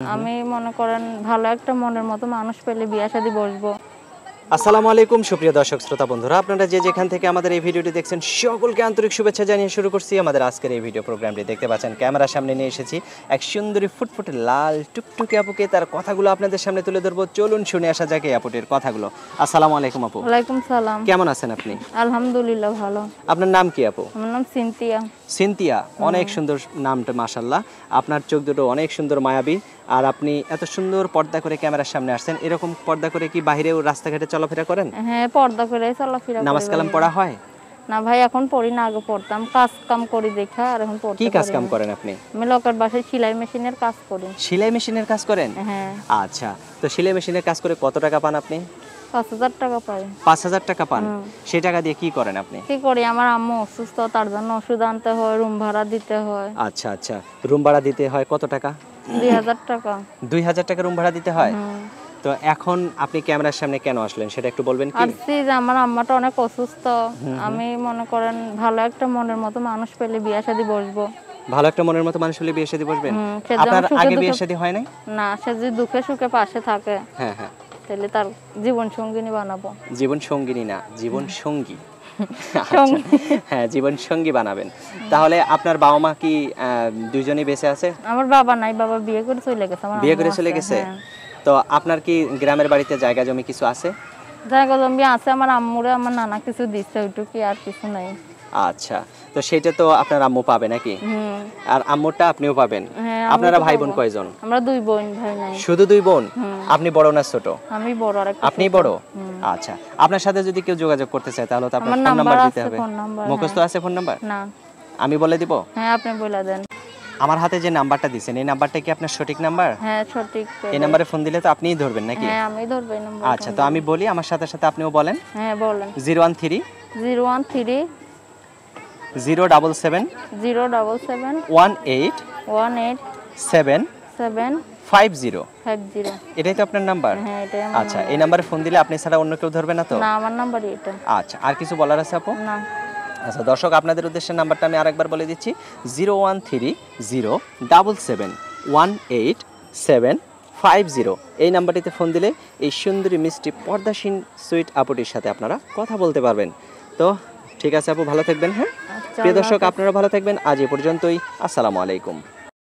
আমি মনে করেন ভালো একটা মনের মতো মানুষ পেলে বিয়ে শাদী বসবো। আসসালামু আলাইকুম সুপ্রিয় দর্শক শ্রোতা বন্ধুরা, আপনারা যে যেখান থেকে আমাদের এই ভিডিওটি দেখছেন সকলকে আন্তরিক শুভেচ্ছা জানিয়ে শুরু করছি আমাদের আজকের এই ভিডিও প্রোগ্রামটি। দেখতে পাচ্ছেন ক্যামেরার সামনে নিয়ে এসেছি এক সুন্দরী ফুটফুটে লাল টুকটুকে আপুকে। তার কথাগুলো আপনাদের সামনে তুলে ধরবো, চলুন শুনে আসা যাক এই আপুটির কথাগুলো। আসসালামু আলাইকুম আপু। ওয়ালাইকুম সালাম। কেমন আছেন আপনি? আলহামদুলিল্লাহ ভালো। আপনার নাম কি আপু? আমার নাম সিনথিয়া। সিনথিয়া, অনেক সুন্দর নামটা মাশাআল্লাহ। আপনার চোখ দুটো অনেক সুন্দর মায়াবী, আর আপনি এত সুন্দর পর্দা করে ক্যামেরার সামনে আসছেন। এরকম পর্দা করে কি বাইরেও রাস্তাঘাটে চলাফেরা করেন? হ্যাঁ, পর্দা করে চলাফেরা করি। নামাজ কালাম পড়া হয়? না ভাই, এখন পড়ি না, আগে পড়তাম। কাজ কাম করি দেখা আর এখন পড়তে। কি কাজ কাম করেন আপনি? আমি লোকের বাসায় সেলাই মেশিনের কাজ করি। সেলাই মেশিনের কাজ করেন? হ্যাঁ। আচ্ছা, তো সেলাই মেশিনের কাজ করে কত টাকা পান আপনি? ৫,০০০ টাকা পাই। ৫,০০০ টাকা পান? সেই টাকা দিয়ে কি করেন আপনি? কি করি, আমার আম্মু অসুস্থ, তার জন্য ওষুধ আনতে হয়, রুম ভাড়া দিতে হয়। আচ্ছা আচ্ছা, রুম ভাড়া দিতে হয় কত টাকা? ২,০০০ টাকা। ২,০০০ টাকা রুম ভাড়া দিতে হয়? তো এখন আপনি ক্যামেরার সামনে কেন আসলেন সেটা একটু বলবেন কি? আসছি যে আমার আম্মাটা অনেক অসুস্থ, আমি মনে করেন ভালো একটা মনের মতো মানুষ পেলে বিয়ে শাদী বসবো। ভালো একটা মনের মতো মানুষ হলে বিয়ে শাদী বসবেন? সেজন্য আপনার সুখে আগে দুঃখে- বিয়ে শাদী হয় নাই? না, সে যদি দুঃখে সুখে পাশে থাকে হ্যাঁ হ্যাঁ, তাহলে তার জীবন সঙ্গিনী বানাবো। জীবন সঙ্গিনী না, জীবন সঙ্গী। সঙ্গী। হ্যাঁ, জীবন সঙ্গী বানাবেন। তাহলে আপনার বাবা মা কি দুইজনই বেঁচে আছে? আমার বাবা নাই, বাবা বিয়ে করে চলে গেছে। আমার বিয়ে আম্মু করে চলে আছে, গেছে? হ্যাঁ। তো আপনার কি গ্রামের বাড়িতে জায়গা জমি কিছু আছে? জায়গা জমি আছে, আমার আম্মুরে আমার নানা কিছু দিচ্ছে, ওইটুকুই, আর কিছু নাই। আচ্ছা, তো সেটা তো আপনার আম্মু পাবে নাকি? আর আম্মুরটা আপনিও পাবেন? হ্যাঁ। আপনারা ভাই বোন কয়জন? আমরা 2 বোন, ভাই নাই। শুধু 2 বোন? আপনি বড় না ছোট? আমি বড়। আর একটা আপনি বড়? আচ্ছা, আপনার সাথে যদি কেউ যোগাযোগ করতে চায় তাহলে তো আপনার আমার ফোন নাম্বার দিতে আছে, হবে। Phone number. মুখস্থ আছে ফোন নাম্বার? না। আমি বলে দিব? হ্যাঁ, আপনি বলে দেন। আমার হাতে যে নাম্বারটা দিবেন এই নাম্বারটা কি আপনার সঠিক নাম্বার? হ্যাঁ, সঠিক। এই নাম্বারে ফোন দিলে তো আপনিই ধরবেন নাকি? হ্যাঁ, আমি ধরব এই নাম্বার। আচ্ছা, তো আমি বলি, আমার সাথে সাথে আপনিও বলেন। হ্যাঁ, বলেন। 013 013 077 077 18 18 7 7 50। 50। এটাই তো আপনার নাম্বার? হ্যাঁ, এটাই আমার। আচ্ছা, এই নাম্বারে ফোন দিলে আপনি ছাড়া অন্য কেউ ধরবে না তো? না, আমার নাম্বারই এটা। আচ্ছা, আর কিছু বলার আছে আপু? না। আচ্ছা দর্শক, আপনাদের উদ্দেশ্যে নাম্বারটা আমি আরেকবার বলে দিচ্ছি, 013 077 18 750। এই নাম্বারটিতে ফোন দিলে এই সুন্দরী মিষ্টি পর্দাসীন সুইট আপুটির সাথে আপনারা কথা বলতে পারবেন। তো ঠিক আছে আপু, ভালো থাকবেন। হ্যাঁ আচ্ছা, প্রিয় দর্শক, আপনারা ভালো থাকবেন। আজ এ পর্যন্তই। আসসালামু আলাইকুম।